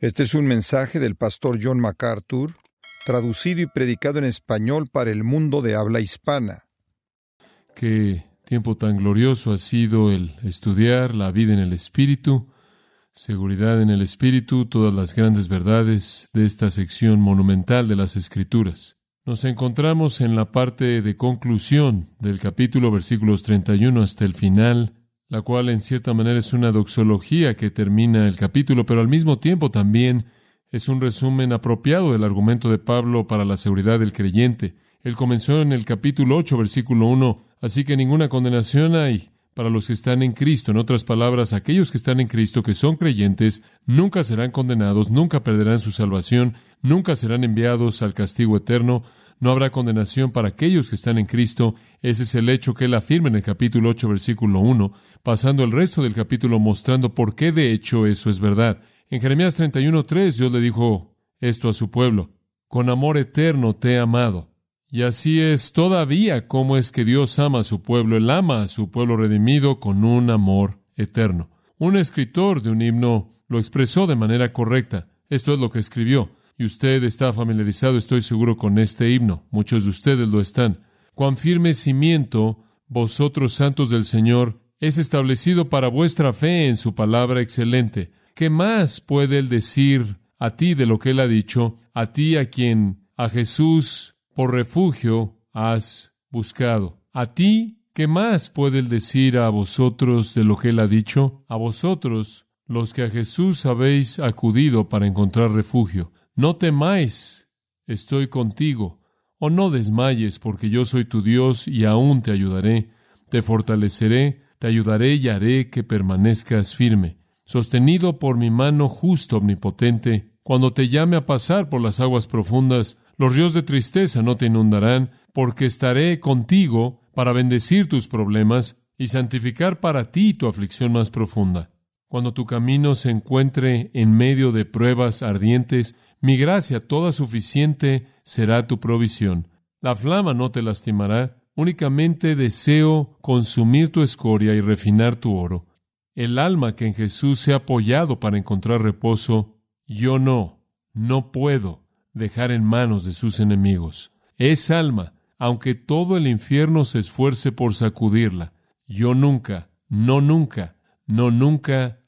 Este es un mensaje del pastor John MacArthur, traducido y predicado en español para el mundo de habla hispana. Qué tiempo tan glorioso ha sido el estudiar la vida en el Espíritu, seguridad en el Espíritu, todas las grandes verdades de esta sección monumental de las Escrituras. Nos encontramos en la parte de conclusión del capítulo, versículos 31 hasta el final, la cual en cierta manera es una doxología que termina el capítulo, pero al mismo tiempo también es un resumen apropiado del argumento de Pablo para la seguridad del creyente. Él comenzó en el capítulo 8, versículo 1, así que ninguna condenación hay para los que están en Cristo. En otras palabras, aquellos que están en Cristo, que son creyentes, nunca serán condenados, nunca perderán su salvación, nunca serán enviados al castigo eterno. No habrá condenación para aquellos que están en Cristo. Ese es el hecho que él afirma en el capítulo 8, versículo 1, pasando el resto del capítulo mostrando por qué de hecho eso es verdad. En Jeremías 31:3, Dios le dijo esto a su pueblo: con amor eterno te he amado. Y así es todavía como es que Dios ama a su pueblo. Él ama a su pueblo redimido con un amor eterno. Un escritor de un himno lo expresó de manera correcta. Esto es lo que escribió. Y usted está familiarizado, estoy seguro, con este himno. Muchos de ustedes lo están. Cuán firme cimiento, vosotros santos del Señor, es establecido para vuestra fe en su palabra excelente. ¿Qué más puede él decir a ti de lo que él ha dicho? A ti a quien a Jesús por refugio has buscado. A ti, ¿qué más puede él decir a vosotros de lo que él ha dicho? A vosotros, los que a Jesús habéis acudido para encontrar refugio. No temáis, estoy contigo, o no desmayes, porque yo soy tu Dios y aún te ayudaré, te fortaleceré, te ayudaré y haré que permanezcas firme, sostenido por mi mano justa omnipotente. Cuando te llame a pasar por las aguas profundas, los ríos de tristeza no te inundarán, porque estaré contigo para bendecir tus problemas y santificar para ti tu aflicción más profunda. Cuando tu camino se encuentre en medio de pruebas ardientes, mi gracia toda suficiente será tu provisión. La flama no te lastimará, únicamente deseo consumir tu escoria y refinar tu oro. El alma que en Jesús se ha apoyado para encontrar reposo, yo no puedo dejar en manos de sus enemigos. Esa alma, aunque todo el infierno se esfuerce por sacudirla, yo nunca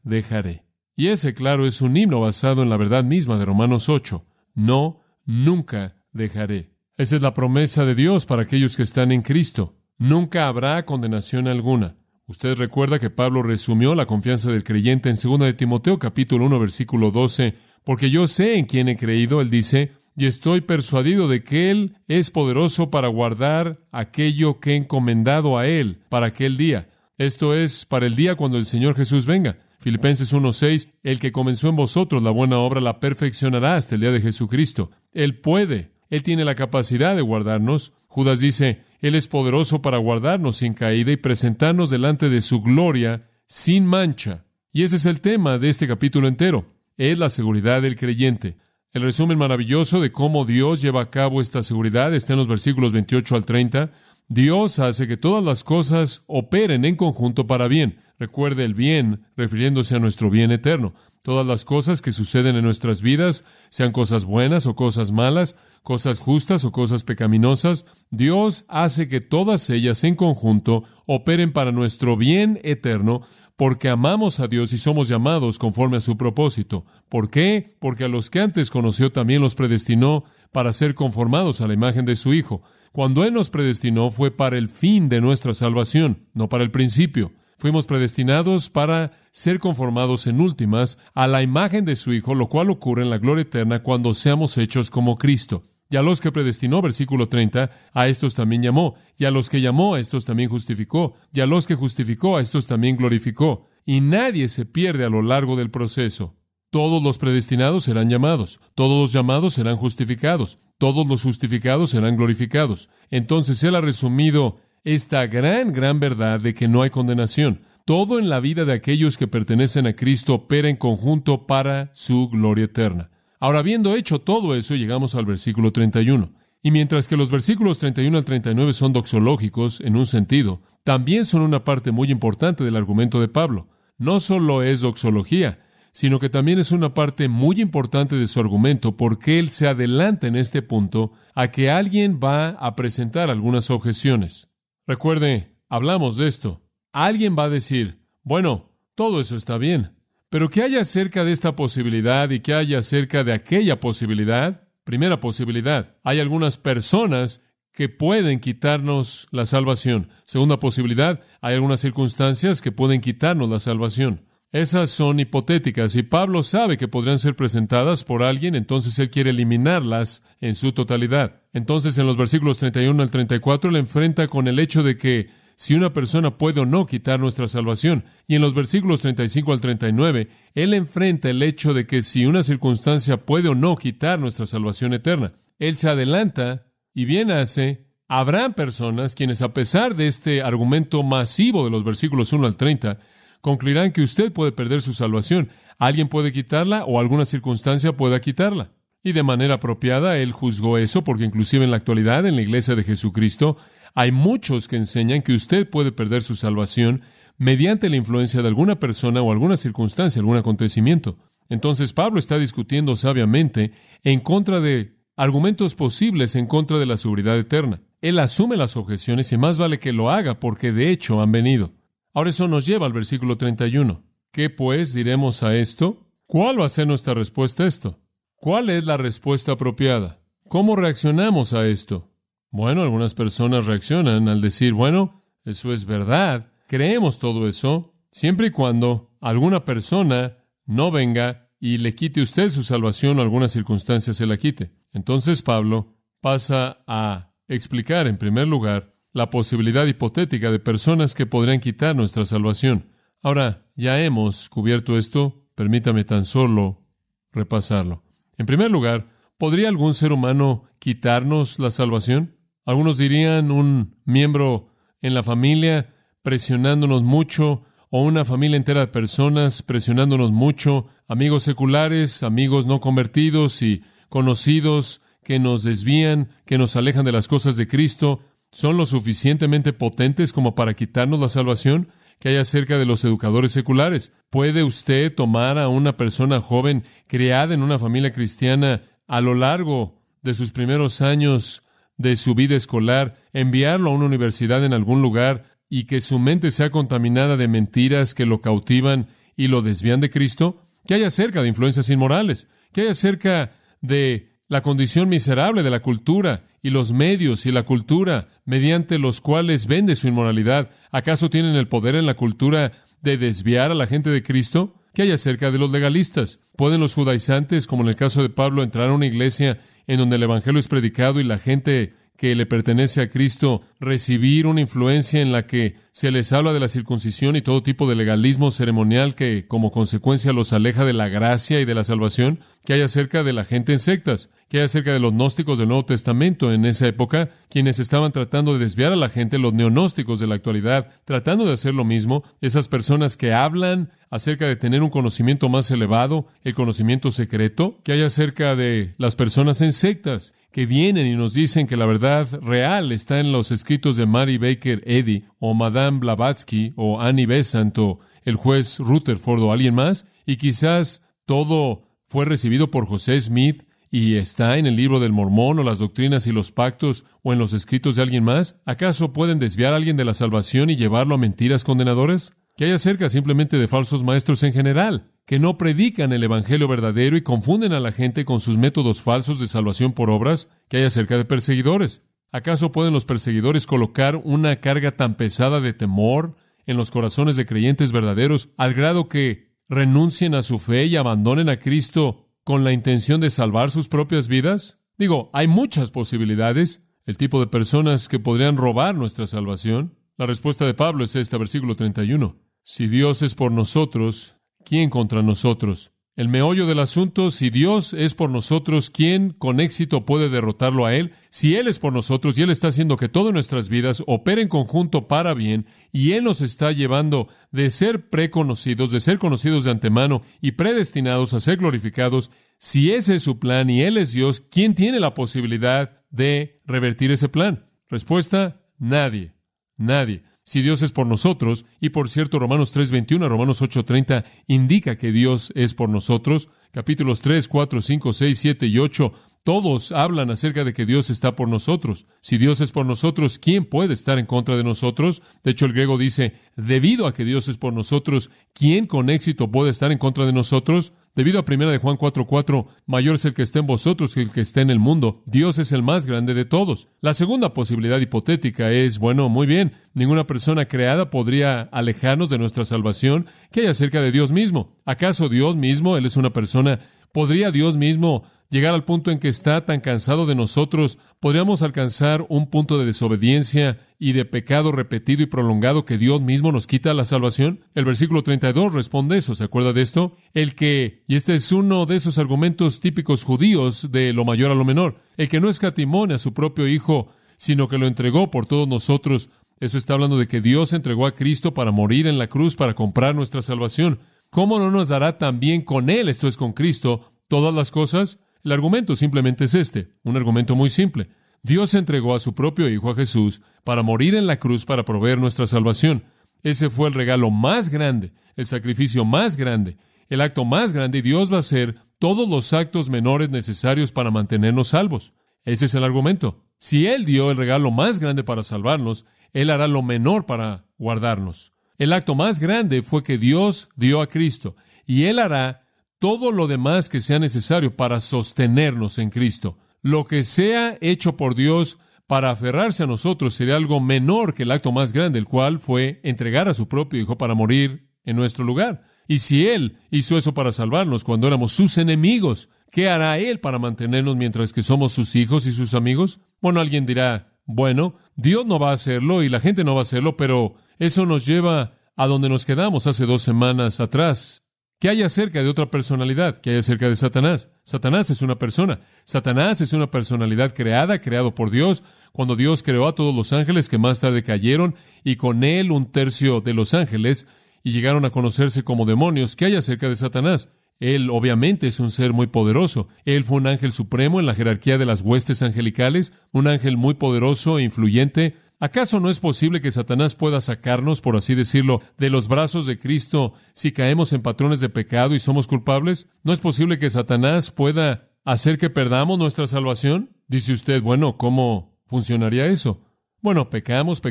dejaré. Y ese, claro, es un himno basado en la verdad misma de Romanos 8. No, nunca dejaré. Esa es la promesa de Dios para aquellos que están en Cristo. Nunca habrá condenación alguna. Usted recuerda que Pablo resumió la confianza del creyente en 2 de Timoteo, capítulo 1, versículo 12. Porque yo sé en quién he creído, él dice, y estoy persuadido de que Él es poderoso para guardar aquello que he encomendado a Él para aquel día. Esto es, para el día cuando el Señor Jesús venga. Filipenses 1:6, el que comenzó en vosotros la buena obra la perfeccionará hasta el día de Jesucristo. Él puede, Él tiene la capacidad de guardarnos. Judas dice, Él es poderoso para guardarnos sin caída y presentarnos delante de su gloria sin mancha. Y ese es el tema de este capítulo entero. Es la seguridad del creyente. El resumen maravilloso de cómo Dios lleva a cabo esta seguridad está en los versículos 28 al 30. Dios hace que todas las cosas operen en conjunto para bien. Recuerde el bien, refiriéndose a nuestro bien eterno. Todas las cosas que suceden en nuestras vidas, sean cosas buenas o cosas malas, cosas justas o cosas pecaminosas, Dios hace que todas ellas en conjunto operen para nuestro bien eterno, porque amamos a Dios y somos llamados conforme a su propósito. ¿Por qué? Porque a los que antes conoció también los predestinó para ser conformados a la imagen de su Hijo. Cuando Él nos predestinó fue para el fin de nuestra salvación, no para el principio. Fuimos predestinados para ser conformados en últimas a la imagen de su Hijo, lo cual ocurre en la gloria eterna cuando seamos hechos como Cristo. Y a los que predestinó, versículo 30, a estos también llamó. Y a los que llamó, a estos también justificó. Y a los que justificó, a estos también glorificó. Y nadie se pierde a lo largo del proceso. Todos los predestinados serán llamados. Todos los llamados serán justificados. Todos los justificados serán glorificados. Entonces Él ha resumido esta gran verdad de que no hay condenación. Todo en la vida de aquellos que pertenecen a Cristo opera en conjunto para su gloria eterna. Ahora, habiendo hecho todo eso, llegamos al versículo 31. Y mientras que los versículos 31 al 39 son doxológicos en un sentido, también son una parte muy importante del argumento de Pablo. No solo es doxología, sino que también es una parte muy importante de su argumento, porque él se adelanta en este punto a que alguien va a presentar algunas objeciones. Recuerde, hablamos de esto. Alguien va a decir, bueno, todo eso está bien, pero ¿qué hay acerca de esta posibilidad y qué hay acerca de aquella posibilidad? Primera posibilidad, hay algunas personas que pueden quitarnos la salvación. Segunda posibilidad, hay algunas circunstancias que pueden quitarnos la salvación. Esas son hipotéticas y Pablo sabe que podrían ser presentadas por alguien, entonces él quiere eliminarlas en su totalidad. Entonces en los versículos 31 al 34 él enfrenta con el hecho de que si una persona puede o no quitar nuestra salvación. Y en los versículos 35 al 39 él enfrenta el hecho de que si una circunstancia puede o no quitar nuestra salvación eterna. Él se adelanta y bien hace. Habrán personas quienes, a pesar de este argumento masivo de los versículos 1 al 30, concluirán que usted puede perder su salvación. Alguien puede quitarla o alguna circunstancia pueda quitarla. Y de manera apropiada, él juzgó eso porque inclusive en la actualidad, en la iglesia de Jesucristo, hay muchos que enseñan que usted puede perder su salvación mediante la influencia de alguna persona o alguna circunstancia, algún acontecimiento. Entonces Pablo está discutiendo sabiamente en contra de argumentos posibles en contra de la seguridad eterna. Él asume las objeciones y más vale que lo haga porque de hecho han venido. Ahora eso nos lleva al versículo 31. ¿Qué pues diremos a esto? ¿Cuál va a ser nuestra respuesta a esto? ¿Cuál es la respuesta apropiada? ¿Cómo reaccionamos a esto? Bueno, algunas personas reaccionan al decir, bueno, eso es verdad, creemos todo eso, siempre y cuando alguna persona no venga y le quite usted su salvación o alguna circunstancia se la quite. Entonces Pablo pasa a explicar, en primer lugar, la posibilidad hipotética de personas que podrían quitar nuestra salvación. Ahora, ya hemos cubierto esto, permítame tan solo repasarlo. En primer lugar, ¿podría algún ser humano quitarnos la salvación? Algunos dirían un miembro en la familia presionándonos mucho, o una familia entera de personas presionándonos mucho, amigos seculares, amigos no convertidos y conocidos que nos desvían, que nos alejan de las cosas de Cristo, ¿son lo suficientemente potentes como para quitarnos la salvación? ¿Qué hay acerca de los educadores seculares? ¿Puede usted tomar a una persona joven criada en una familia cristiana a lo largo de sus primeros años de su vida escolar, enviarlo a una universidad en algún lugar y que su mente sea contaminada de mentiras que lo cautivan y lo desvían de Cristo? ¿Qué hay acerca de influencias inmorales? ¿Qué hay acerca de la condición miserable de la cultura y los medios y la cultura mediante los cuales vende su inmoralidad? ¿Acaso tienen el poder en la cultura de desviar a la gente de Cristo? ¿Qué hay acerca de los legalistas? ¿Pueden los judaizantes, como en el caso de Pablo, entrar a una iglesia en donde el evangelio es predicado y la gente que le pertenece a Cristo recibir una influencia en la que se les habla de la circuncisión y todo tipo de legalismo ceremonial que como consecuencia los aleja de la gracia y de la salvación? ¿Qué hay acerca de la gente en sectas? ¿Qué hay acerca de los gnósticos del Nuevo Testamento en esa época, quienes estaban tratando de desviar a la gente, los neognósticos de la actualidad, tratando de hacer lo mismo, esas personas que hablan acerca de tener un conocimiento más elevado, el conocimiento secreto? ¿Qué hay acerca de las personas en sectas que vienen y nos dicen que la verdad real está en los escritos de Mary Baker Eddy, o Madame Blavatsky, o Annie Besant, o el juez Rutherford, o alguien más? Y quizás todo fue recibido por José Smith y está en el libro del Mormón, o las doctrinas y los pactos, o en los escritos de alguien más. ¿Acaso pueden desviar a alguien de la salvación y llevarlo a mentiras condenadoras? ¿Qué hay acerca simplemente de falsos maestros en general, que no predican el evangelio verdadero y confunden a la gente con sus métodos falsos de salvación por obras? ¿Qué hay acerca de perseguidores? ¿Acaso pueden los perseguidores colocar una carga tan pesada de temor en los corazones de creyentes verdaderos al grado que renuncien a su fe y abandonen a Cristo con la intención de salvar sus propias vidas? Digo, hay muchas posibilidades, el tipo de personas que podrían robar nuestra salvación. La respuesta de Pablo es esta, versículo 31. Si Dios es por nosotros, ¿quién contra nosotros? El meollo del asunto, si Dios es por nosotros, ¿quién con éxito puede derrotarlo a Él? Si Él es por nosotros y Él está haciendo que todas nuestras vidas operen en conjunto para bien, y Él nos está llevando de ser preconocidos, de ser conocidos de antemano y predestinados a ser glorificados, si ese es su plan y Él es Dios, ¿quién tiene la posibilidad de revertir ese plan? Respuesta, nadie. Nadie. Si Dios es por nosotros, y por cierto, Romanos 3:21, Romanos 8:30 indica que Dios es por nosotros. Capítulos 3, 4, 5, 6, 7 y 8, todos hablan acerca de que Dios está por nosotros. Si Dios es por nosotros, ¿quién puede estar en contra de nosotros? De hecho, el griego dice, debido a que Dios es por nosotros, ¿quién con éxito puede estar en contra de nosotros? Debido a 1 de Juan 4:4, mayor es el que está en vosotros que el que está en el mundo. Dios es el más grande de todos. La segunda posibilidad hipotética es, bueno, muy bien, ninguna persona creada podría alejarnos de nuestra salvación. ¿Qué hay acerca de Dios mismo? ¿Acaso Dios mismo, Él es una persona, podría Dios mismo llegar al punto en que está tan cansado de nosotros? ¿Podríamos alcanzar un punto de desobediencia y de pecado repetido y prolongado que Dios mismo nos quita la salvación? El versículo 32 responde eso. ¿Se acuerda de esto? Y este es uno de esos argumentos típicos judíos de lo mayor a lo menor. El que no escatimó a su propio Hijo, sino que lo entregó por todos nosotros. Eso está hablando de que Dios entregó a Cristo para morir en la cruz, para comprar nuestra salvación. ¿Cómo no nos dará también con Él, esto es con Cristo, todas las cosas? El argumento simplemente es un argumento muy simple. Dios entregó a su propio Hijo, a Jesús, para morir en la cruz para proveer nuestra salvación. Ese fue el regalo más grande, el sacrificio más grande, el acto más grande, y Dios va a hacer todos los actos menores necesarios para mantenernos salvos. Ese es el argumento. Si Él dio el regalo más grande para salvarnos, Él hará lo menor para guardarnos. El acto más grande fue que Dios dio a Cristo, y Él hará todo lo demás que sea necesario para sostenernos en Cristo. Lo que sea hecho por Dios para aferrarse a nosotros sería algo menor que el acto más grande, el cual fue entregar a su propio Hijo para morir en nuestro lugar. Y si Él hizo eso para salvarnos cuando éramos sus enemigos, ¿qué hará Él para mantenernos mientras que somos sus hijos y sus amigos? Bueno, alguien dirá, bueno, Dios no va a hacerlo y la gente no va a hacerlo, pero eso nos lleva a donde nos quedamos hace 2 semanas atrás. ¿Qué hay acerca de otra personalidad? ¿Qué hay acerca de Satanás? Satanás es una persona. Satanás es una personalidad creado por Dios, cuando Dios creó a todos los ángeles que más tarde cayeron, y con él 1/3 de los ángeles, y llegaron a conocerse como demonios. ¿Qué hay acerca de Satanás? Él obviamente es un ser muy poderoso. Él fue un ángel supremo en la jerarquía de las huestes angelicales, un ángel muy poderoso e influyente. ¿Acaso no es posible que Satanás pueda sacarnos, por así decirlo, de los brazos de Cristo si caemos en patrones de pecado y somos culpables? ¿No es posible que Satanás pueda hacer que perdamos nuestra salvación? Dice usted, bueno, ¿cómo funcionaría eso? Bueno, pecamos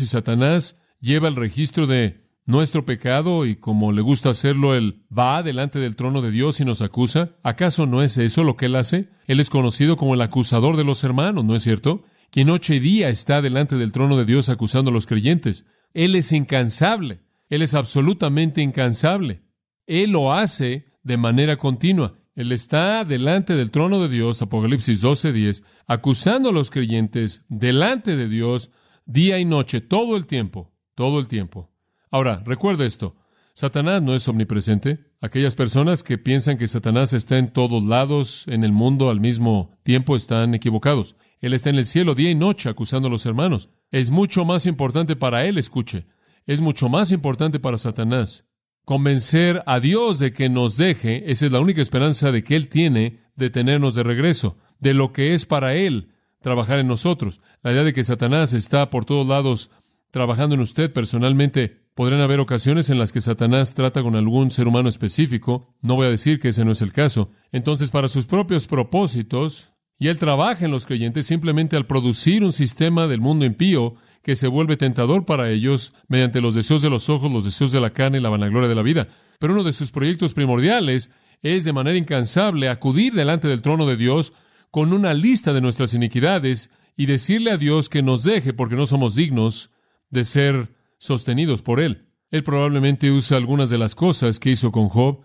y Satanás lleva el registro de nuestro pecado y como le gusta hacerlo, él va delante del trono de Dios y nos acusa. ¿Acaso no es eso lo que él hace? Él es conocido como el acusador de los hermanos, ¿no es cierto? Quien noche y día está delante del trono de Dios acusando a los creyentes. Él es incansable. Él es absolutamente incansable. Él lo hace de manera continua. Él está delante del trono de Dios, Apocalipsis 12:10, acusando a los creyentes delante de Dios día y noche, todo el tiempo. Ahora, recuerda esto. Satanás no es omnipresente. Aquellas personas que piensan que Satanás está en todos lados en el mundo al mismo tiempo están equivocados. Él está en el cielo día y noche acusando a los hermanos. Es mucho más importante para él, escuche. Es mucho más importante para Satanás convencer a Dios de que nos deje. Esa es la única esperanza de que Él tiene de tenernos de regreso, de lo que es para Él trabajar en nosotros. La idea de que Satanás está por todos lados trabajando en usted personalmente. Podrán haber ocasiones en las que Satanás trata con algún ser humano específico. No voy a decir que ese no es el caso. Entonces, para sus propios propósitos, y Él trabaja en los creyentes simplemente al producir un sistema del mundo impío que se vuelve tentador para ellos mediante los deseos de los ojos, los deseos de la carne y la vanagloria de la vida. Pero uno de sus proyectos primordiales es de manera incansable acudir delante del trono de Dios con una lista de nuestras iniquidades y decirle a Dios que nos deje porque no somos dignos de ser sostenidos por Él. Él probablemente usa algunas de las cosas que hizo con Job,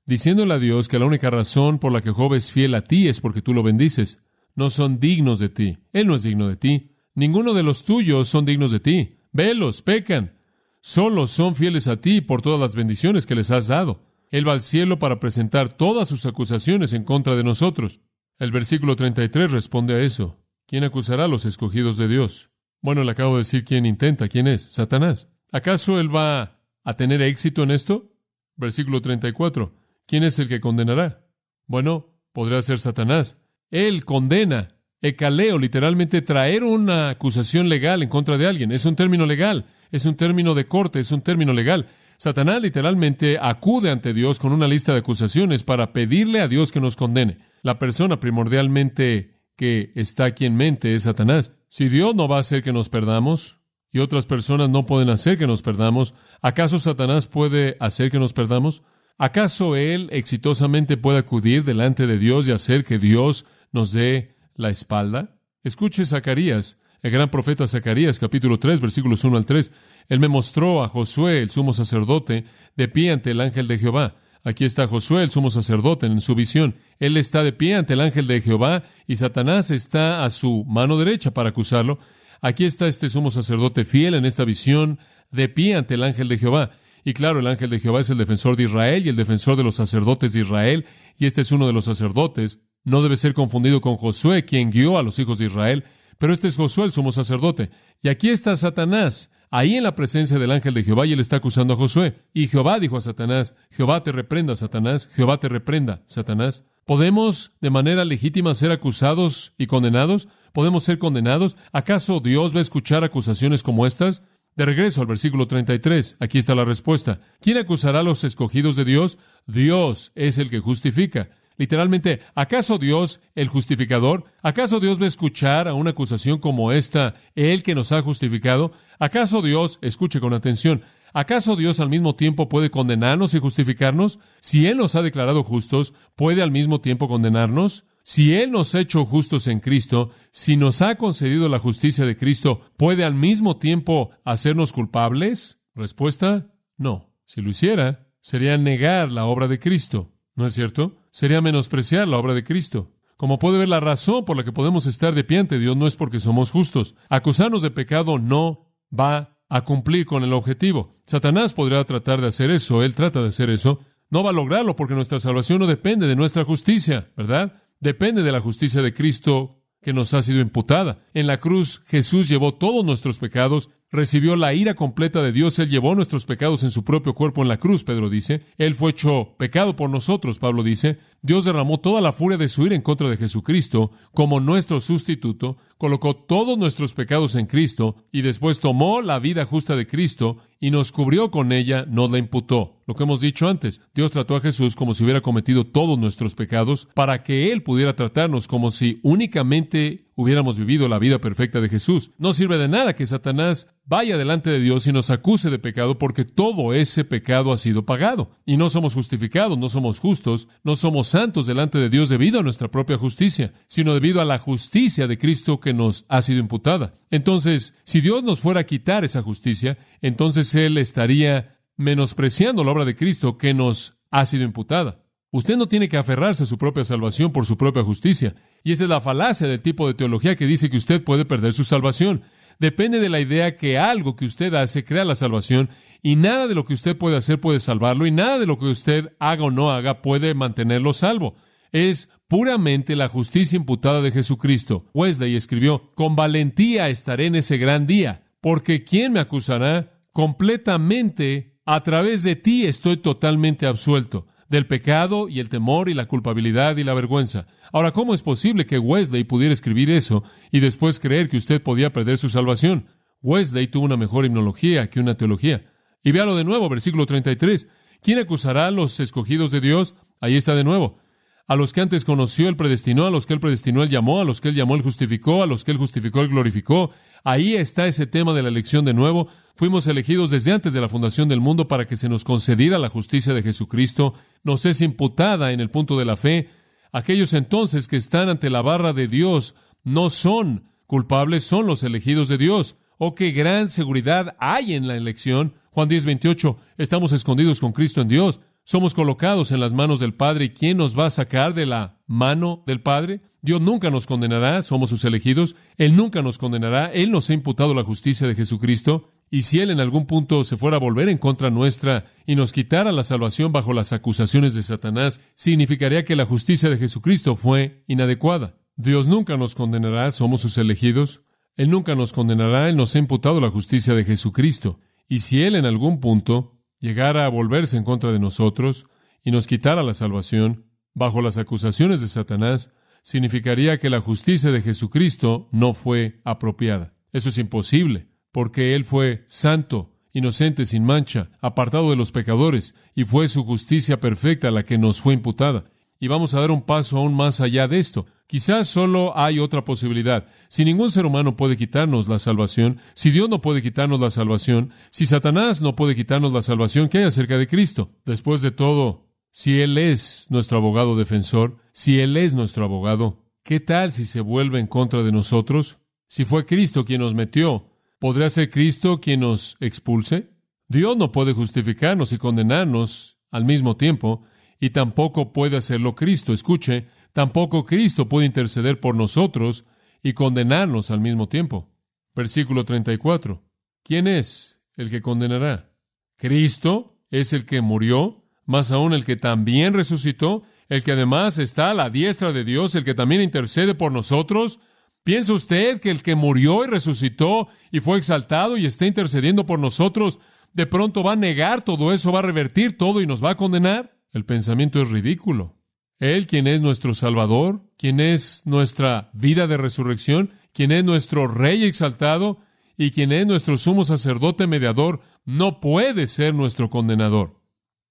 diciéndole a Dios que la única razón por la que Job es fiel a ti es porque tú lo bendices. No son dignos de ti. Él no es digno de ti. Ninguno de los tuyos son dignos de ti. Velos, pecan. Solo son fieles a ti por todas las bendiciones que les has dado. Él va al cielo para presentar todas sus acusaciones en contra de nosotros. El versículo 33 responde a eso. ¿Quién acusará a los escogidos de Dios? Bueno, le acabo de decir quién intenta. ¿Quién es? Satanás. ¿Acaso él va a tener éxito en esto? Versículo 34. ¿Quién es el que condenará? Bueno, podrá ser Satanás. Él condena. Ecaleo, literalmente traer una acusación legal en contra de alguien. Es un término legal, es un término de corte, es un término legal. Satanás literalmente acude ante Dios con una lista de acusaciones para pedirle a Dios que nos condene. La persona primordialmente que está aquí en mente es Satanás. Si Dios no va a hacer que nos perdamos y otras personas no pueden hacer que nos perdamos, ¿acaso Satanás puede hacer que nos perdamos? ¿Acaso él exitosamente puede acudir delante de Dios y hacer que Dios nos dé la espalda? Escuche Zacarías, el gran profeta Zacarías, capítulo 3, versículos 1 al 3. Él me mostró a Josué, el sumo sacerdote, de pie ante el ángel de Jehová. Aquí está Josué, el sumo sacerdote, en su visión. Él está de pie ante el ángel de Jehová y Satanás está a su mano derecha para acusarlo. Aquí está este sumo sacerdote fiel en esta visión, de pie ante el ángel de Jehová. Y claro, el ángel de Jehová es el defensor de Israel y el defensor de los sacerdotes de Israel, y este es uno de los sacerdotes. No debe ser confundido con Josué, quien guió a los hijos de Israel, pero este es Josué, el sumo sacerdote. Y aquí está Satanás, ahí en la presencia del ángel de Jehová, y él está acusando a Josué. Y Jehová dijo a Satanás: Jehová te reprenda, Satanás, Jehová te reprenda, Satanás. ¿Podemos de manera legítima ser acusados y condenados? ¿Podemos ser condenados? ¿Acaso Dios va a escuchar acusaciones como estas? De regreso al versículo 33, aquí está la respuesta. ¿Quién acusará a los escogidos de Dios? Dios es el que justifica. Literalmente, ¿acaso Dios, el justificador? ¿Acaso Dios va a escuchar a una acusación como esta, Él que nos ha justificado? ¿Acaso Dios, escuche con atención, ¿acaso Dios al mismo tiempo puede condenarnos y justificarnos? Si Él nos ha declarado justos, ¿puede al mismo tiempo condenarnos? Si Él nos ha hecho justos en Cristo, si nos ha concedido la justicia de Cristo, ¿puede al mismo tiempo hacernos culpables? Respuesta: no. Si lo hiciera, sería negar la obra de Cristo, ¿no es cierto? Sería menospreciar la obra de Cristo. Como puede ver, la razón por la que podemos estar de pie ante Dios no es porque somos justos. Acusarnos de pecado no va a cumplir con el objetivo. Satanás podría tratar de hacer eso, él trata de hacer eso. No va a lograrlo porque nuestra salvación no depende de nuestra justicia, ¿verdad? Depende de la justicia de Cristo que nos ha sido imputada. En la cruz, Jesús llevó todos nuestros pecados, recibió la ira completa de Dios. Él llevó nuestros pecados en su propio cuerpo en la cruz, Pedro dice. Él fue hecho pecado por nosotros, Pablo dice. Dios derramó toda la furia de su ira en contra de Jesucristo como nuestro sustituto, colocó todos nuestros pecados en Cristo y después tomó la vida justa de Cristo y nos cubrió con ella, nos la imputó. Lo que hemos dicho antes, Dios trató a Jesús como si hubiera cometido todos nuestros pecados para que Él pudiera tratarnos como si únicamente hubiéramos vivido la vida perfecta de Jesús. No sirve de nada que Satanás vaya delante de Dios y nos acuse de pecado, porque todo ese pecado ha sido pagado. Y no somos justificados, no somos justos, no somos santos delante de Dios debido a nuestra propia justicia, sino debido a la justicia de Cristo que nos ha sido imputada. Entonces, si Dios nos fuera a quitar esa justicia, entonces Él estaría menospreciando la obra de Cristo que nos ha sido imputada. Usted no tiene que aferrarse a su propia salvación por su propia justicia. Y esa es la falacia del tipo de teología que dice que usted puede perder su salvación. Depende de la idea que algo que usted hace crea la salvación, y nada de lo que usted puede hacer puede salvarlo, y nada de lo que usted haga o no haga puede mantenerlo salvo. Es puramente la justicia imputada de Jesucristo. Wesley escribió: con valentía estaré en ese gran día, porque ¿quién me acusará? Completamente a través de ti estoy totalmente absuelto del pecado y el temor y la culpabilidad y la vergüenza. Ahora, ¿cómo es posible que Wesley pudiera escribir eso y después creer que usted podía perder su salvación? Wesley tuvo una mejor himnología que una teología. Y véalo de nuevo, versículo 33. ¿Quién acusará a los escogidos de Dios? Ahí está de nuevo. A los que antes conoció, Él predestinó; a los que Él predestinó, Él llamó; a los que Él llamó, Él justificó; a los que Él justificó, Él glorificó. Ahí está ese tema de la elección de nuevo. Fuimos elegidos desde antes de la fundación del mundo para que se nos concediera la justicia de Jesucristo. Nos es imputada en el punto de la fe. Aquellos entonces que están ante la barra de Dios no son culpables, son los elegidos de Dios. ¡Oh, qué gran seguridad hay en la elección! Juan 10:28, estamos escondidos con Cristo en Dios. Somos colocados en las manos del Padre. ¿Y quién nos va a sacar de la mano del Padre? Dios nunca nos condenará, somos sus elegidos. Él nunca nos condenará. Él nos ha imputado la justicia de Jesucristo. Y si Él en algún punto se fuera a volver en contra nuestra y nos quitara la salvación bajo las acusaciones de Satanás, significaría que la justicia de Jesucristo fue inadecuada. Dios nunca nos condenará, somos sus elegidos. Él nunca nos condenará, Él nos ha imputado la justicia de Jesucristo. Y si Él en algún punto llegara a volverse en contra de nosotros y nos quitara la salvación bajo las acusaciones de Satanás, significaría que la justicia de Jesucristo no fue apropiada. Eso es imposible, porque Él fue santo, inocente, sin mancha, apartado de los pecadores, y fue su justicia perfecta la que nos fue imputada. Y vamos a dar un paso aún más allá de esto. Quizás solo hay otra posibilidad. Si ningún ser humano puede quitarnos la salvación, si Dios no puede quitarnos la salvación, si Satanás no puede quitarnos la salvación, ¿qué hay acerca de Cristo? Después de todo, si Él es nuestro abogado defensor, si Él es nuestro abogado, ¿qué tal si se vuelve en contra de nosotros? Si fue Cristo quien nos metió, ¿podría ser Cristo quien nos expulse? Dios no puede justificarnos y condenarnos al mismo tiempo, y tampoco puede hacerlo Cristo. Escuche, tampoco Cristo puede interceder por nosotros y condenarnos al mismo tiempo. Versículo 34. ¿Quién es el que condenará? Cristo es el que murió, más aún el que también resucitó, el que además está a la diestra de Dios, el que también intercede por nosotros. ¿Piensa usted que el que murió y resucitó y fue exaltado y está intercediendo por nosotros, de pronto va a negar todo eso, va a revertir todo y nos va a condenar? El pensamiento es ridículo. Él, quien es nuestro Salvador, quien es nuestra vida de resurrección, quien es nuestro Rey exaltado y quien es nuestro sumo sacerdote mediador, no puede ser nuestro condenador.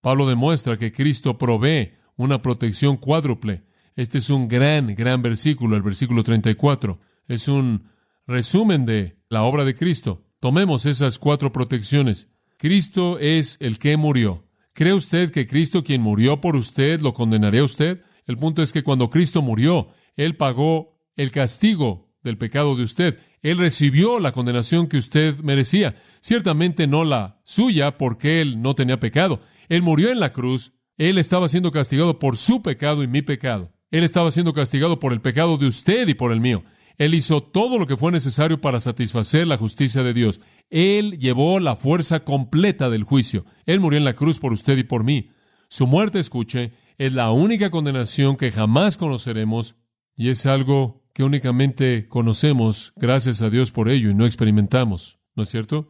Pablo demuestra que Cristo provee una protección cuádruple. Este es un gran versículo, el versículo 34. Es un resumen de la obra de Cristo. Tomemos esas 4 protecciones. Cristo es el que murió. ¿Cree usted que Cristo, quien murió por usted, lo condenaría a usted? El punto es que cuando Cristo murió, Él pagó el castigo del pecado de usted. Él recibió la condenación que usted merecía. Ciertamente no la suya, porque Él no tenía pecado. Él murió en la cruz. Él estaba siendo castigado por su pecado y mi pecado. Él estaba siendo castigado por el pecado de usted y por el mío. Él hizo todo lo que fue necesario para satisfacer la justicia de Dios. Él llevó la fuerza completa del juicio. Él murió en la cruz por usted y por mí. Su muerte, escuche, es la única condenación que jamás conoceremos, y es algo que únicamente conocemos, gracias a Dios por ello, y no experimentamos. ¿No es cierto?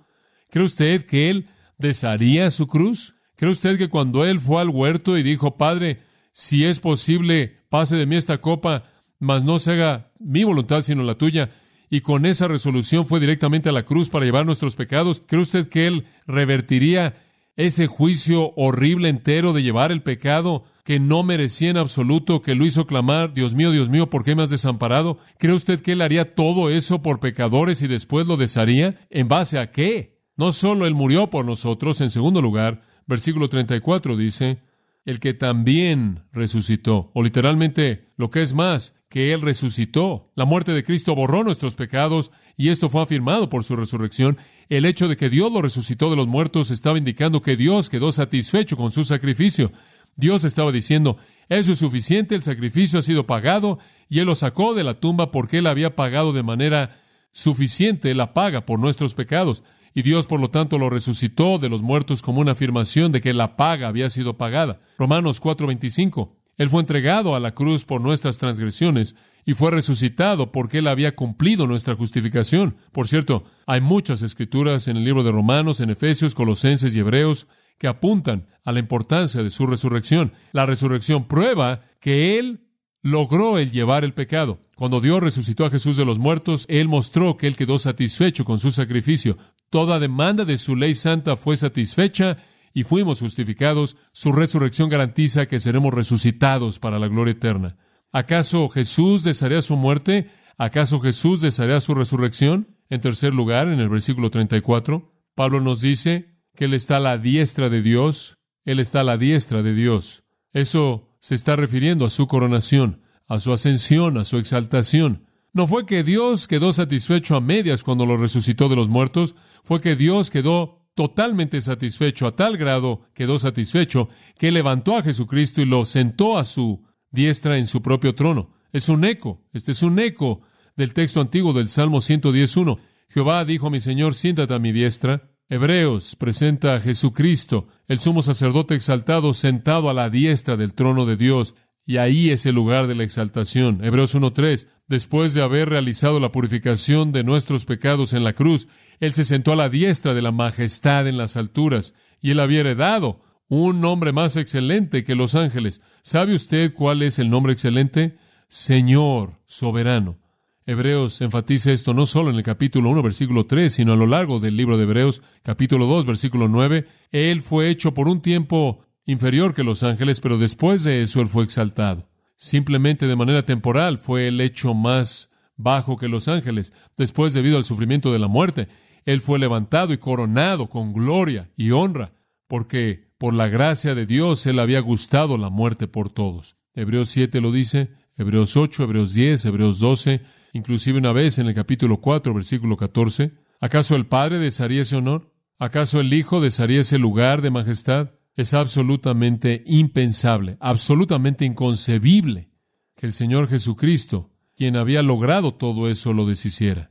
¿Cree usted que Él desharía su cruz? ¿Cree usted que cuando Él fue al huerto y dijo, Padre, si es posible, pase de mí esta copa, mas no se haga mi voluntad sino la tuya, y con esa resolución fue directamente a la cruz para llevar nuestros pecados? ¿Cree usted que Él revertiría ese juicio horrible entero de llevar el pecado que no merecía en absoluto, que lo hizo clamar, Dios mío, ¿por qué me has desamparado? ¿Cree usted que Él haría todo eso por pecadores y después lo desharía? ¿En base a qué? No solo Él murió por nosotros, en segundo lugar, versículo 34 dice, el que también resucitó, o literalmente, lo que es más, que Él resucitó. La muerte de Cristo borró nuestros pecados y esto fue afirmado por su resurrección. El hecho de que Dios lo resucitó de los muertos estaba indicando que Dios quedó satisfecho con su sacrificio. Dios estaba diciendo, eso es suficiente, el sacrificio ha sido pagado, y Él lo sacó de la tumba porque Él había pagado de manera suficiente la paga por nuestros pecados. Y Dios, por lo tanto, lo resucitó de los muertos como una afirmación de que la paga había sido pagada. Romanos 4:25. Él fue entregado a la cruz por nuestras transgresiones y fue resucitado porque Él había cumplido nuestra justificación. Por cierto, hay muchas escrituras en el libro de Romanos, en Efesios, Colosenses y Hebreos que apuntan a la importancia de su resurrección. La resurrección prueba que Él logró el llevar el pecado. Cuando Dios resucitó a Jesús de los muertos, Él mostró que Él quedó satisfecho con su sacrificio. Toda demanda de su ley santa fue satisfecha y fuimos justificados. Su resurrección garantiza que seremos resucitados para la gloria eterna. ¿Acaso Jesús desearía su muerte? ¿Acaso Jesús desearía su resurrección? En tercer lugar, en el versículo 34, Pablo nos dice que Él está a la diestra de Dios. Él está a la diestra de Dios. Eso se está refiriendo a su coronación, a su ascensión, a su exaltación. No fue que Dios quedó satisfecho a medias cuando lo resucitó de los muertos, fue que Dios quedó totalmente satisfecho, a tal grado quedó satisfecho que levantó a Jesucristo y lo sentó a su diestra en su propio trono. Es un eco, este es un eco del texto antiguo del Salmo 110:1. Jehová dijo a mi Señor, siéntate a mi diestra. Hebreos presenta a Jesucristo, el sumo sacerdote exaltado, sentado a la diestra del trono de Dios, y ahí es el lugar de la exaltación. Hebreos 1:3, después de haber realizado la purificación de nuestros pecados en la cruz, Él se sentó a la diestra de la majestad en las alturas, y Él había heredado un nombre más excelente que los ángeles. ¿Sabe usted cuál es el nombre excelente? Señor soberano. Hebreos enfatiza esto no solo en el capítulo 1, versículo 3, sino a lo largo del libro de Hebreos, capítulo 2, versículo 9. Él fue hecho por un tiempo inferior que los ángeles, pero después de eso Él fue exaltado. Simplemente de manera temporal fue el hecho más bajo que los ángeles. Después, debido al sufrimiento de la muerte, Él fue levantado y coronado con gloria y honra, porque por la gracia de Dios Él había gustado la muerte por todos. Hebreos 7 lo dice, Hebreos 8, Hebreos 10, Hebreos 12, inclusive una vez en el capítulo 4, versículo 14. ¿Acaso el Padre desearía ese honor? ¿Acaso el Hijo desearía ese lugar de majestad? Es absolutamente impensable, absolutamente inconcebible que el Señor Jesucristo, quien había logrado todo eso, lo deshiciera.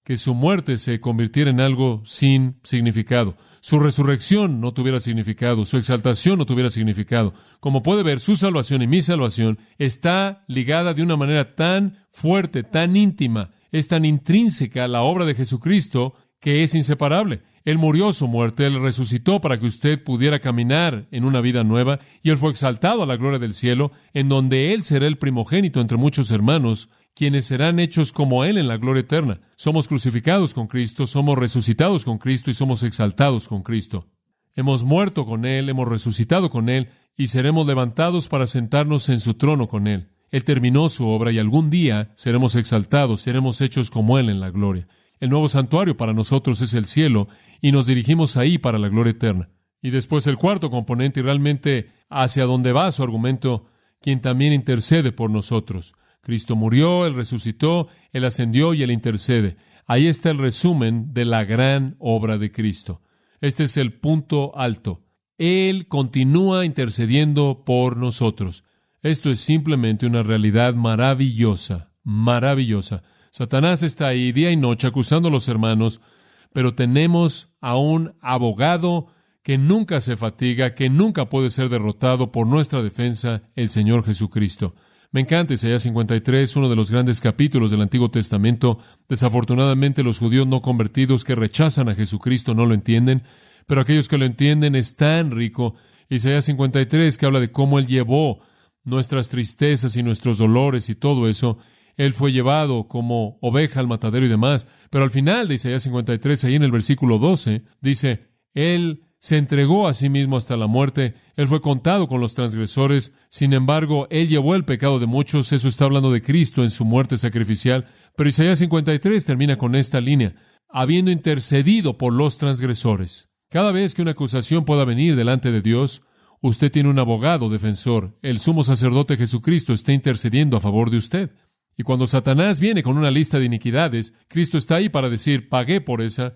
Que su muerte se convirtiera en algo sin significado. Su resurrección no tuviera significado, su exaltación no tuviera significado. Como puede ver, su salvación y mi salvación está ligada de una manera tan fuerte, tan íntima, es tan intrínseca a la obra de Jesucristo que es inseparable. Él murió su muerte, Él resucitó para que usted pudiera caminar en una vida nueva, y Él fue exaltado a la gloria del cielo, en donde Él será el primogénito entre muchos hermanos, quienes serán hechos como Él en la gloria eterna. Somos crucificados con Cristo, somos resucitados con Cristo y somos exaltados con Cristo. Hemos muerto con Él, hemos resucitado con Él y seremos levantados para sentarnos en su trono con Él. Él terminó su obra y algún día seremos exaltados, seremos hechos como Él en la gloria. El nuevo santuario para nosotros es el cielo y nos dirigimos ahí para la gloria eterna. Y después el cuarto componente, y realmente hacia donde va su argumento, quien también intercede por nosotros. Cristo murió, Él resucitó, Él ascendió y Él intercede. Ahí está el resumen de la gran obra de Cristo. Este es el punto alto. Él continúa intercediendo por nosotros. Esto es simplemente una realidad maravillosa, maravillosa. Satanás está ahí día y noche acusando a los hermanos, pero tenemos a un abogado que nunca se fatiga, que nunca puede ser derrotado por nuestra defensa, el Señor Jesucristo. Me encanta Isaías 53, uno de los grandes capítulos del Antiguo Testamento. Desafortunadamente, los judíos no convertidos que rechazan a Jesucristo no lo entienden, pero aquellos que lo entienden es tan rico. Isaías 53, que habla de cómo Él llevó nuestras tristezas y nuestros dolores y todo eso. Él fue llevado como oveja al matadero y demás. Pero al final de Isaías 53, ahí en el versículo 12, dice, Él se entregó a sí mismo hasta la muerte. Él fue contado con los transgresores. Sin embargo, Él llevó el pecado de muchos. Eso está hablando de Cristo en su muerte sacrificial. Pero Isaías 53 termina con esta línea: habiendo intercedido por los transgresores. Cada vez que una acusación pueda venir delante de Dios, usted tiene un abogado defensor. El sumo sacerdote Jesucristo está intercediendo a favor de usted. Y cuando Satanás viene con una lista de iniquidades, Cristo está ahí para decir, pagué por esa,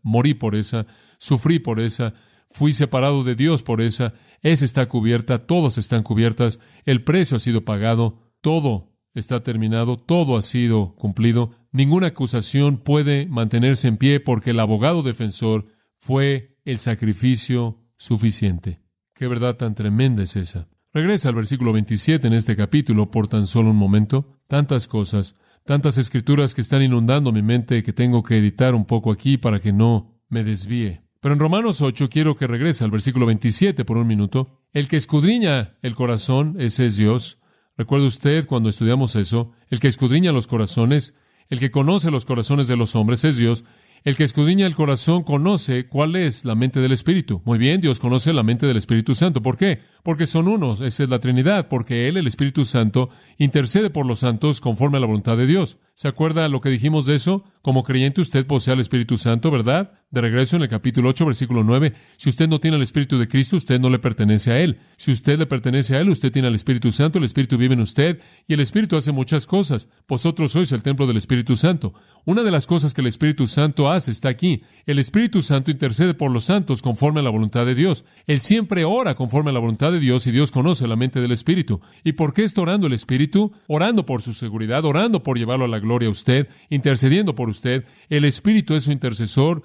morí por esa, sufrí por esa, fui separado de Dios por esa está cubierta, todas están cubiertas, el precio ha sido pagado, todo está terminado, todo ha sido cumplido. Ninguna acusación puede mantenerse en pie porque el abogado defensor fue el sacrificio suficiente. ¿Qué verdad tan tremenda es esa? Regresa al versículo 27 en este capítulo por tan solo un momento. Tantas cosas, tantas escrituras que están inundando mi mente que tengo que editar un poco aquí para que no me desvíe. Pero en Romanos 8 quiero que regrese al versículo 27 por un minuto. El que escudriña el corazón, ese es Dios. ¿Recuerda usted cuando estudiamos eso? El que escudriña los corazones, el que conoce los corazones de los hombres es Dios. El que escudriña el corazón conoce cuál es la mente del Espíritu. Muy bien, Dios conoce la mente del Espíritu Santo. ¿Por qué? Porque son unos, esa es la Trinidad, porque Él, el Espíritu Santo, intercede por los santos conforme a la voluntad de Dios. ¿Se acuerda lo que dijimos de eso? Como creyente usted posee al Espíritu Santo, ¿verdad? De regreso en el capítulo 8, versículo 9. Si usted no tiene el Espíritu de Cristo, usted no le pertenece a Él. Si usted le pertenece a Él, usted tiene al Espíritu Santo, el Espíritu vive en usted, y el Espíritu hace muchas cosas. Vosotros sois el templo del Espíritu Santo. Una de las cosas que el Espíritu Santo hace está aquí. El Espíritu Santo intercede por los santos conforme a la voluntad de Dios. Él siempre ora conforme a la voluntad de Dios, y Dios conoce la mente del Espíritu. ¿Y por qué está orando el Espíritu? Orando por su seguridad, orando por llevarlo a la gloria a usted, intercediendo por usted. El Espíritu es su intercesor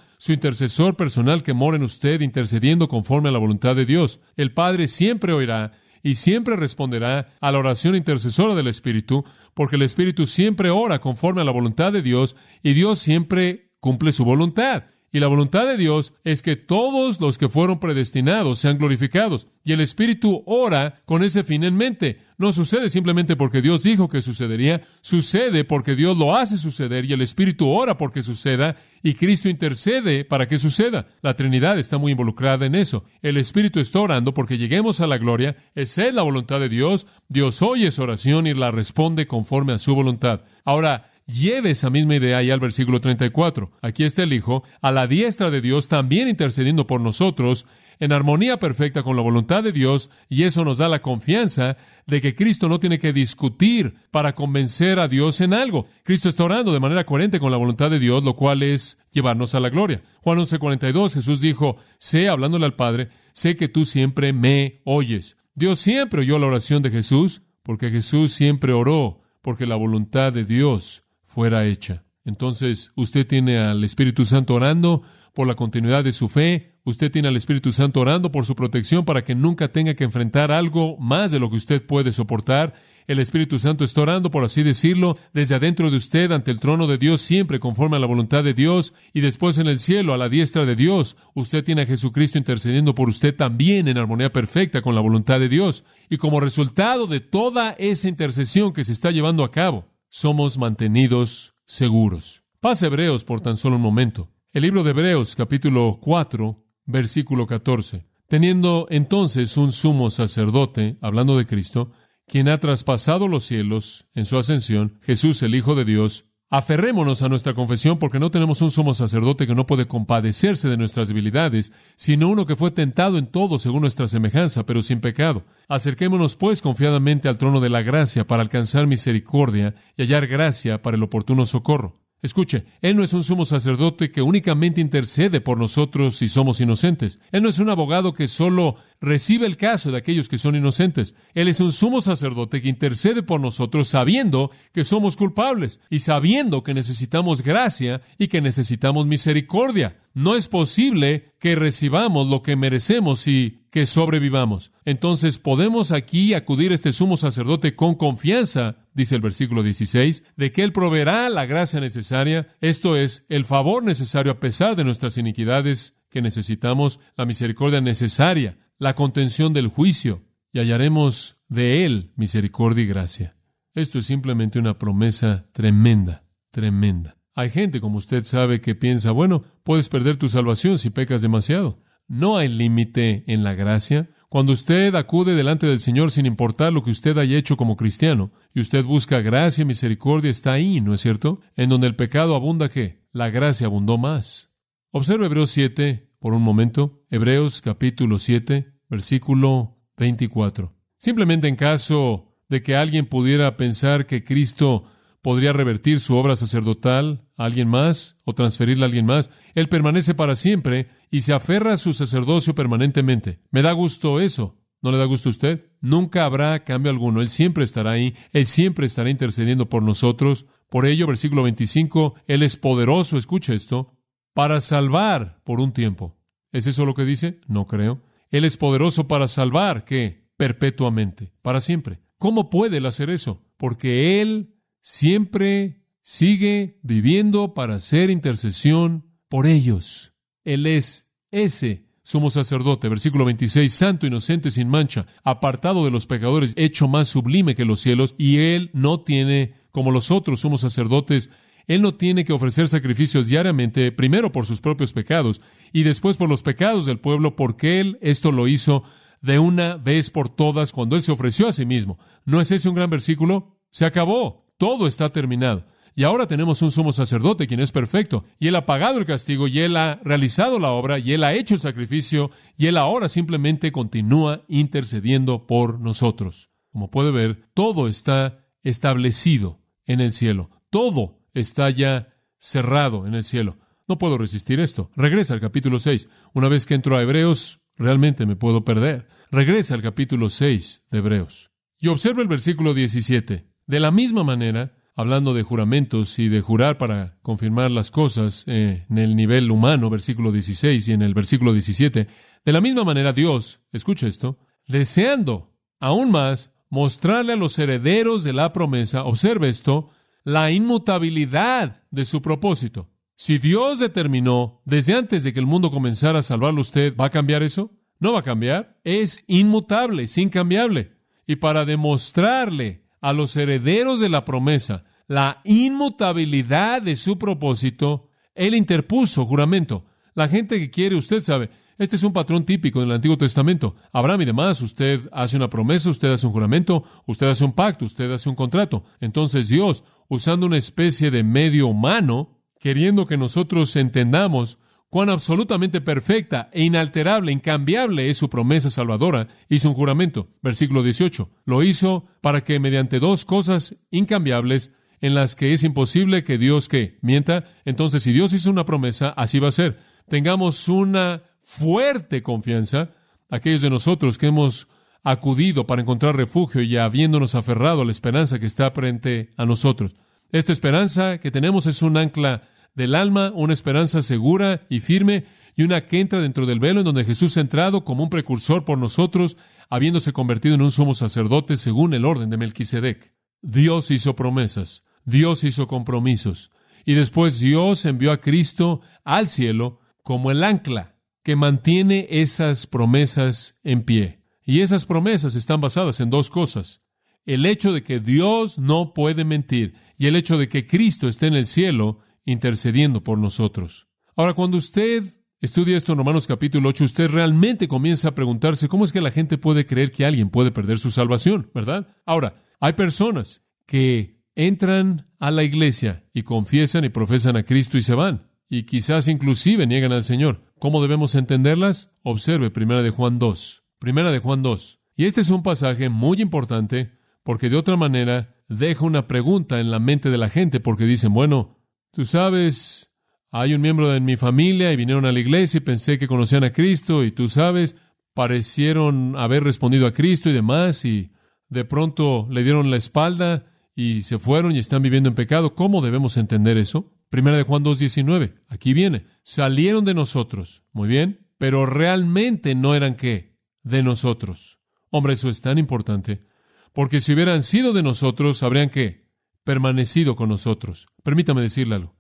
personal que mora en usted, intercediendo conforme a la voluntad de Dios. El Padre siempre oirá y siempre responderá a la oración intercesora del Espíritu, porque el Espíritu siempre ora conforme a la voluntad de Dios, y Dios siempre cumple su voluntad. Y la voluntad de Dios es que todos los que fueron predestinados sean glorificados. Y el Espíritu ora con ese fin en mente. No sucede simplemente porque Dios dijo que sucedería. Sucede porque Dios lo hace suceder y el Espíritu ora porque suceda y Cristo intercede para que suceda. La Trinidad está muy involucrada en eso. El Espíritu está orando porque lleguemos a la gloria. Esa es la voluntad de Dios. Dios oye esa oración y la responde conforme a su voluntad. Ahora, lleve esa misma idea ya al versículo 34. Aquí está el Hijo, a la diestra de Dios, también intercediendo por nosotros, en armonía perfecta con la voluntad de Dios, y eso nos da la confianza de que Cristo no tiene que discutir para convencer a Dios en algo. Cristo está orando de manera coherente con la voluntad de Dios, lo cual es llevarnos a la gloria. Juan 11:42, Jesús dijo, sé, hablándole al Padre, sé que tú siempre me oyes. Dios siempre oyó la oración de Jesús, porque Jesús siempre oró, porque la voluntad de Dios fuera hecha. Entonces, usted tiene al Espíritu Santo orando por la continuidad de su fe. Usted tiene al Espíritu Santo orando por su protección para que nunca tenga que enfrentar algo más de lo que usted puede soportar. El Espíritu Santo está orando, por así decirlo, desde adentro de usted ante el trono de Dios, siempre conforme a la voluntad de Dios. Y después en el cielo, a la diestra de Dios, usted tiene a Jesucristo intercediendo por usted también en armonía perfecta con la voluntad de Dios. Y como resultado de toda esa intercesión que se está llevando a cabo, somos mantenidos seguros. Pase a Hebreos por tan solo un momento. El libro de Hebreos, capítulo 4, versículo 14. Teniendo entonces un sumo sacerdote, hablando de Cristo, quien ha traspasado los cielos en su ascensión, Jesús el Hijo de Dios, aferrémonos a nuestra confesión, porque no tenemos un sumo sacerdote que no puede compadecerse de nuestras debilidades, sino uno que fue tentado en todo según nuestra semejanza, pero sin pecado. Acerquémonos, pues, confiadamente al trono de la gracia para alcanzar misericordia y hallar gracia para el oportuno socorro. Escuche, Él no es un sumo sacerdote que únicamente intercede por nosotros si somos inocentes. Él no es un abogado que solo recibe el caso de aquellos que son inocentes. Él es un sumo sacerdote que intercede por nosotros sabiendo que somos culpables y sabiendo que necesitamos gracia y que necesitamos misericordia. No es posible que recibamos lo que merecemos y que sobrevivamos. Entonces podemos aquí acudir a este sumo sacerdote con confianza, dice el versículo 16, de que Él proveerá la gracia necesaria, esto es, el favor necesario a pesar de nuestras iniquidades que necesitamos, la misericordia necesaria, la contención del juicio, y hallaremos de Él misericordia y gracia. Esto es simplemente una promesa tremenda, tremenda. Hay gente, como usted sabe, que piensa, bueno, puedes perder tu salvación si pecas demasiado. No hay límite en la gracia. Cuando usted acude delante del Señor sin importar lo que usted haya hecho como cristiano, y usted busca gracia y misericordia, está ahí, ¿no es cierto? En donde el pecado abunda, ¿qué? La gracia abundó más. Observe Hebreos 7 por un momento. Hebreos capítulo 7, versículo 24. Simplemente en caso de que alguien pudiera pensar que Cristo podría revertir su obra sacerdotal a alguien más o transferirla a alguien más, Él permanece para siempre y se aferra a su sacerdocio permanentemente. Me da gusto eso. ¿No le da gusto a usted? Nunca habrá cambio alguno. Él siempre estará ahí. Él siempre estará intercediendo por nosotros. Por ello, versículo 25, Él es poderoso, escucha esto, para salvar por un tiempo. ¿Es eso lo que dice? No creo. Él es poderoso para salvar, ¿qué? Perpetuamente, para siempre. ¿Cómo puede Él hacer eso? Porque Él siempre sigue viviendo para hacer intercesión por ellos. Él es ese sumo sacerdote. Versículo 26, santo, inocente, sin mancha, apartado de los pecadores, hecho más sublime que los cielos, y Él no tiene, como los otros sumos sacerdotes, Él no tiene que ofrecer sacrificios diariamente, primero por sus propios pecados, y después por los pecados del pueblo, porque Él esto lo hizo de una vez por todas cuando Él se ofreció a sí mismo. ¿No es ese un gran versículo? Se acabó. Todo está terminado. Y ahora tenemos un sumo sacerdote quien es perfecto. Y Él ha pagado el castigo, y Él ha realizado la obra, y Él ha hecho el sacrificio, y Él ahora simplemente continúa intercediendo por nosotros. Como puede ver, todo está establecido en el cielo. Todo está ya cerrado en el cielo. No puedo resistir esto. Regresa al capítulo 6. Una vez que entro a Hebreos, realmente me puedo perder. Regresa al capítulo 6 de Hebreos. Y observa el versículo 17. De la misma manera, hablando de juramentos y de jurar para confirmar las cosas en el nivel humano, versículo 16 y en el versículo 17, de la misma manera Dios, escucha esto, deseando aún más mostrarle a los herederos de la promesa, observe esto, la inmutabilidad de su propósito. Si Dios determinó desde antes de que el mundo comenzara a salvarlo a usted, ¿va a cambiar eso? No va a cambiar. Es inmutable, es incambiable. Y para demostrarle a los herederos de la promesa la inmutabilidad de su propósito, Él interpuso juramento. La gente que quiere, usted sabe, este es un patrón típico del Antiguo Testamento. Abraham y demás, usted hace una promesa, usted hace un juramento, usted hace un pacto, usted hace un contrato. Entonces Dios, usando una especie de medio humano, queriendo que nosotros entendamos cuán absolutamente perfecta e inalterable, incambiable es su promesa salvadora, hizo un juramento. Versículo 18. Lo hizo para que mediante dos cosas incambiables en las que es imposible que Dios ¿qué? Mienta. Entonces, si Dios hizo una promesa, así va a ser. Tengamos una fuerte confianza, aquellos de nosotros que hemos acudido para encontrar refugio y habiéndonos aferrado a la esperanza que está frente a nosotros. Esta esperanza que tenemos es un ancla del alma, una esperanza segura y firme, y una que entra dentro del velo en donde Jesús ha entrado como un precursor por nosotros, habiéndose convertido en un sumo sacerdote según el orden de Melquisedec. Dios hizo promesas, Dios hizo compromisos, y después Dios envió a Cristo al cielo como el ancla que mantiene esas promesas en pie. Y esas promesas están basadas en dos cosas: el hecho de que Dios no puede mentir y el hecho de que Cristo esté en el cielo intercediendo por nosotros. Ahora, cuando usted estudia esto en Romanos capítulo 8, usted realmente comienza a preguntarse cómo es que la gente puede creer que alguien puede perder su salvación, ¿verdad? Ahora, hay personas que entran a la iglesia y confiesan y profesan a Cristo y se van, y quizás inclusive niegan al Señor. ¿Cómo debemos entenderlas? Observe 1 de Juan 2. 1 de Juan 2. Y este es un pasaje muy importante porque de otra manera deja una pregunta en la mente de la gente, porque dicen, bueno, tú sabes, hay un miembro de mi familia y vinieron a la iglesia y pensé que conocían a Cristo y tú sabes, parecieron haber respondido a Cristo y demás y de pronto le dieron la espalda y se fueron y están viviendo en pecado. ¿Cómo debemos entender eso? 1 de Juan 2:19. Aquí viene. Salieron de nosotros. Muy bien. Pero realmente no eran ¿qué? De nosotros. Hombre, eso es tan importante. Porque si hubieran sido de nosotros, habrían ¿qué? Permanecido con nosotros. Permítame decirle algo.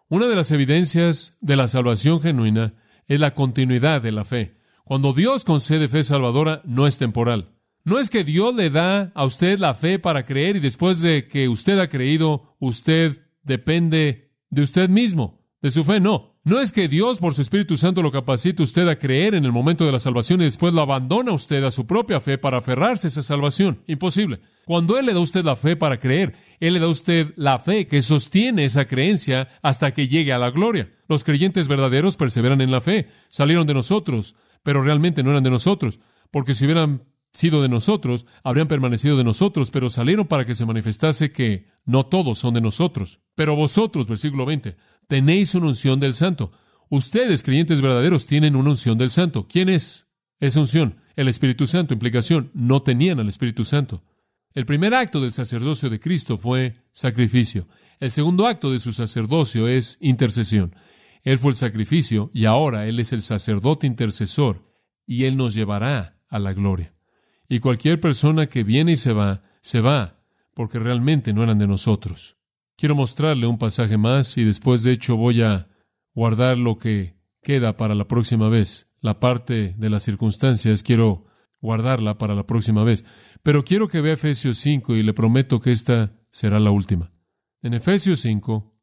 Una de las evidencias de la salvación genuina es la continuidad de la fe. Cuando Dios concede fe salvadora, no es temporal. No es que Dios le da a usted la fe para creer y después de que usted ha creído, usted depende de usted mismo, de su fe. No. No es que Dios por su Espíritu Santo lo capacite usted a creer en el momento de la salvación y después lo abandona usted a su propia fe para aferrarse a esa salvación. Imposible. Cuando Él le da a usted la fe para creer, Él le da a usted la fe que sostiene esa creencia hasta que llegue a la gloria. Los creyentes verdaderos perseveran en la fe. Salieron de nosotros, pero realmente no eran de nosotros, porque si hubieran sido de nosotros, habrían permanecido de nosotros, pero salieron para que se manifestase que no todos son de nosotros. Pero vosotros, versículo 20, tenéis una unción del Santo. Ustedes, creyentes verdaderos, tienen una unción del Santo. ¿Quién es esa unción? El Espíritu Santo. Implicación, no tenían al Espíritu Santo. El primer acto del sacerdocio de Cristo fue sacrificio. El segundo acto de su sacerdocio es intercesión. Él fue el sacrificio y ahora Él es el sacerdote intercesor y Él nos llevará a la gloria. Y cualquier persona que viene y se va, porque realmente no eran de nosotros. Quiero mostrarle un pasaje más y después, de hecho, voy a guardar lo que queda para la próxima vez. La parte de las circunstancias quiero guardarla para la próxima vez. Pero quiero que vea Efesios 5 y le prometo que esta será la última. En Efesios 5,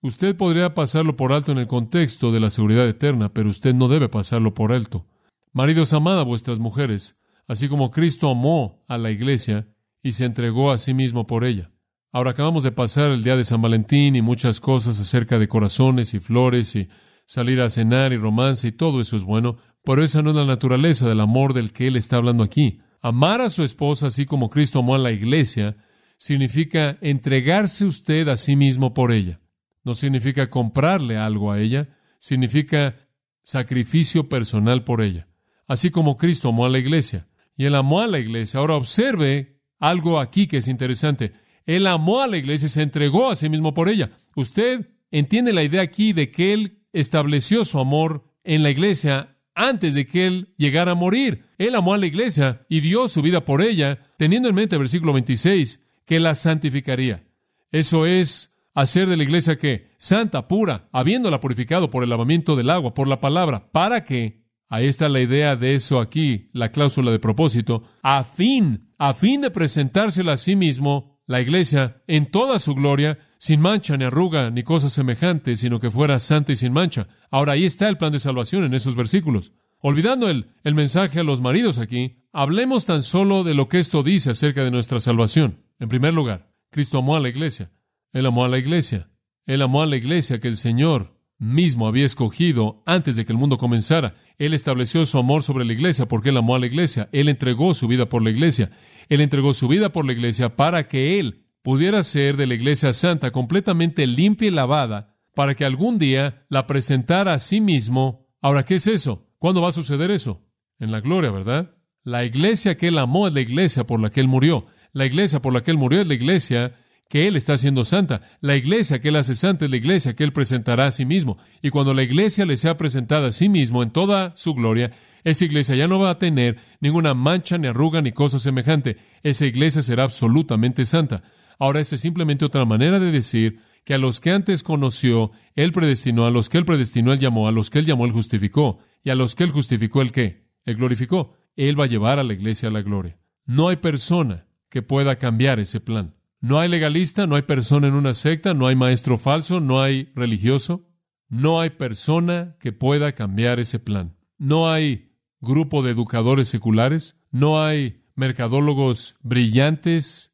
usted podría pasarlo por alto en el contexto de la seguridad eterna, pero usted no debe pasarlo por alto. Maridos, amad a vuestras mujeres, así como Cristo amó a la iglesia y se entregó a sí mismo por ella. Ahora acabamos de pasar el día de San Valentín y muchas cosas acerca de corazones y flores y salir a cenar y romance y todo eso es bueno, pero esa no es la naturaleza del amor del que Él está hablando aquí. Amar a su esposa así como Cristo amó a la iglesia significa entregarse usted a sí mismo por ella. No significa comprarle algo a ella, significa sacrificio personal por ella. Así como Cristo amó a la iglesia. Y Él amó a la iglesia. Ahora observe algo aquí que es interesante. Él amó a la iglesia y se entregó a sí mismo por ella. Usted entiende la idea aquí de que Él estableció su amor en la iglesia antes de que Él llegara a morir. Él amó a la iglesia y dio su vida por ella, teniendo en mente el versículo 26, que la santificaría. Eso es hacer de la iglesia ¿qué? Santa, pura, habiéndola purificado por el lavamiento del agua, por la palabra, para que, ahí está la idea de eso aquí, la cláusula de propósito, a fin de presentársela a sí mismo, la iglesia, en toda su gloria, sin mancha, ni arruga, ni cosa semejante, sino que fuera santa y sin mancha. Ahora, ahí está el plan de salvación en esos versículos. Olvidando el mensaje a los maridos aquí, hablemos tan solo de lo que esto dice acerca de nuestra salvación. En primer lugar, Cristo amó a la iglesia. Él amó a la iglesia. Él amó a la iglesia que el Señor mismo había escogido antes de que el mundo comenzara. Él estableció su amor sobre la iglesia porque Él amó a la iglesia. Él entregó su vida por la iglesia. Él entregó su vida por la iglesia para que Él pudiera ser de la iglesia santa, completamente limpia y lavada, para que algún día la presentara a sí mismo. Ahora, ¿qué es eso? ¿Cuándo va a suceder eso? En la gloria, ¿verdad? La iglesia que Él amó es la iglesia por la que Él murió. La iglesia por la que Él murió es la iglesia que Él está haciendo santa. La iglesia que Él hace santa es la iglesia que Él presentará a sí mismo. Y cuando la iglesia le sea presentada a sí mismo en toda su gloria, esa iglesia ya no va a tener ninguna mancha, ni arruga, ni cosa semejante. Esa iglesia será absolutamente santa. Ahora, esa es simplemente otra manera de decir que a los que antes conoció, Él predestinó, a los que Él predestinó, Él llamó, a los que Él llamó, Él justificó, y a los que Él justificó, ¿Él qué? Él glorificó. Él va a llevar a la iglesia a la gloria. No hay persona que pueda cambiar ese plan. No hay legalista, no hay persona en una secta, no hay maestro falso, no hay religioso. No hay persona que pueda cambiar ese plan. No hay grupo de educadores seculares, no hay mercadólogos brillantes,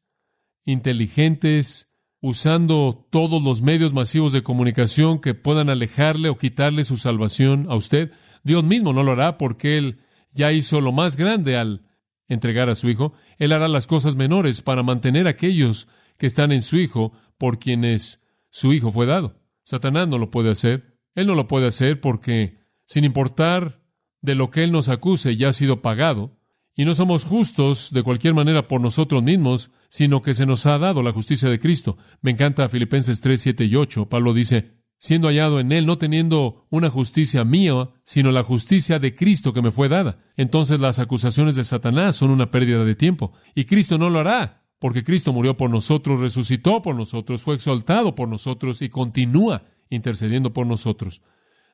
inteligentes, usando todos los medios masivos de comunicación que puedan alejarle o quitarle su salvación a usted. Dios mismo no lo hará porque Él ya hizo lo más grande al entregar a su Hijo. Él hará las cosas menores para mantener a aquellos que están en su Hijo, por quienes su Hijo fue dado. Satanás no lo puede hacer. Él no lo puede hacer porque, sin importar de lo que Él nos acuse, ya ha sido pagado. Y no somos justos de cualquier manera por nosotros mismos, sino que se nos ha dado la justicia de Cristo. Me encanta Filipenses 3, 7 y 8. Pablo dice, siendo hallado en Él, no teniendo una justicia mía, sino la justicia de Cristo que me fue dada. Entonces las acusaciones de Satanás son una pérdida de tiempo. Y Cristo no lo hará, porque Cristo murió por nosotros, resucitó por nosotros, fue exaltado por nosotros y continúa intercediendo por nosotros.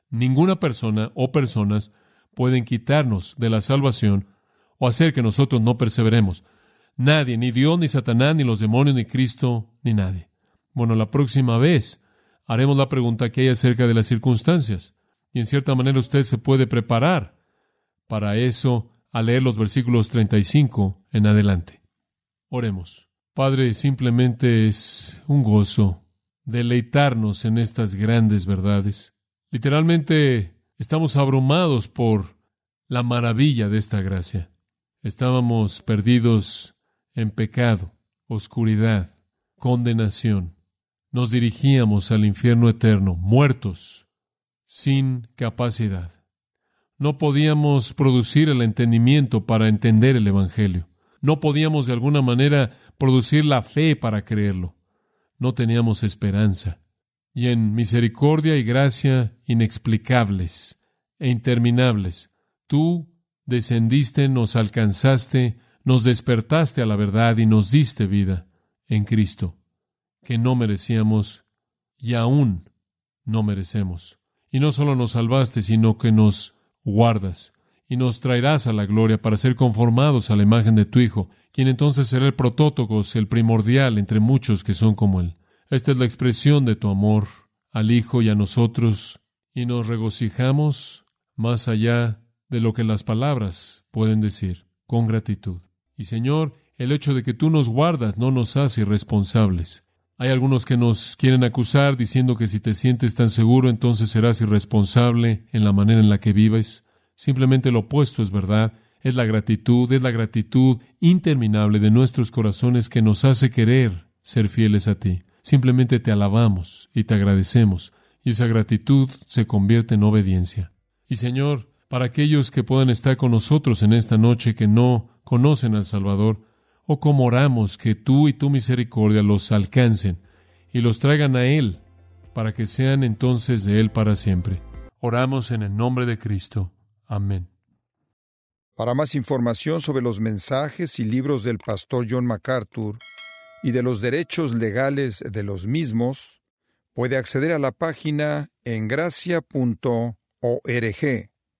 Ninguna persona o personas pueden quitarnos de la salvación o hacer que nosotros no perseveremos. Nadie, ni Dios, ni Satanás, ni los demonios, ni Cristo, ni nadie. Bueno, la próxima vez haremos la pregunta que hay acerca de las circunstancias. Y en cierta manera usted se puede preparar para eso al leer los versículos 35 en adelante. Oremos. Padre, simplemente es un gozo deleitarnos en estas grandes verdades. Literalmente estamos abrumados por la maravilla de esta gracia. Estábamos perdidos en pecado, oscuridad, condenación. Nos dirigíamos al infierno eterno, muertos, sin capacidad. No podíamos producir el entendimiento para entender el Evangelio. No podíamos de alguna manera producir la fe para creerlo. No teníamos esperanza. Y en misericordia y gracia inexplicables e interminables, tú descendiste, nos alcanzaste, nos despertaste a la verdad y nos diste vida en Cristo, que no merecíamos y aún no merecemos. Y no solo nos salvaste, sino que nos guardas y nos traerás a la gloria para ser conformados a la imagen de tu Hijo, quien entonces será el protótocos, el primordial entre muchos que son como Él. Esta es la expresión de tu amor al Hijo y a nosotros, y nos regocijamos más allá de lo que las palabras pueden decir, con gratitud. Y Señor, el hecho de que tú nos guardas no nos hace irresponsables. Hay algunos que nos quieren acusar diciendo que si te sientes tan seguro, entonces serás irresponsable en la manera en la que vives. Simplemente lo opuesto es verdad. Es la gratitud interminable de nuestros corazones que nos hace querer ser fieles a ti. Simplemente te alabamos y te agradecemos, y esa gratitud se convierte en obediencia. Y Señor, para aquellos que puedan estar con nosotros en esta noche que no conocen al Salvador, o como oramos que tú y tu misericordia los alcancen y los traigan a Él, para que sean entonces de Él para siempre. Oramos en el nombre de Cristo. Amén. Para más información sobre los mensajes y libros del pastor John MacArthur y de los derechos legales de los mismos, Puede acceder a la página en gracia.org.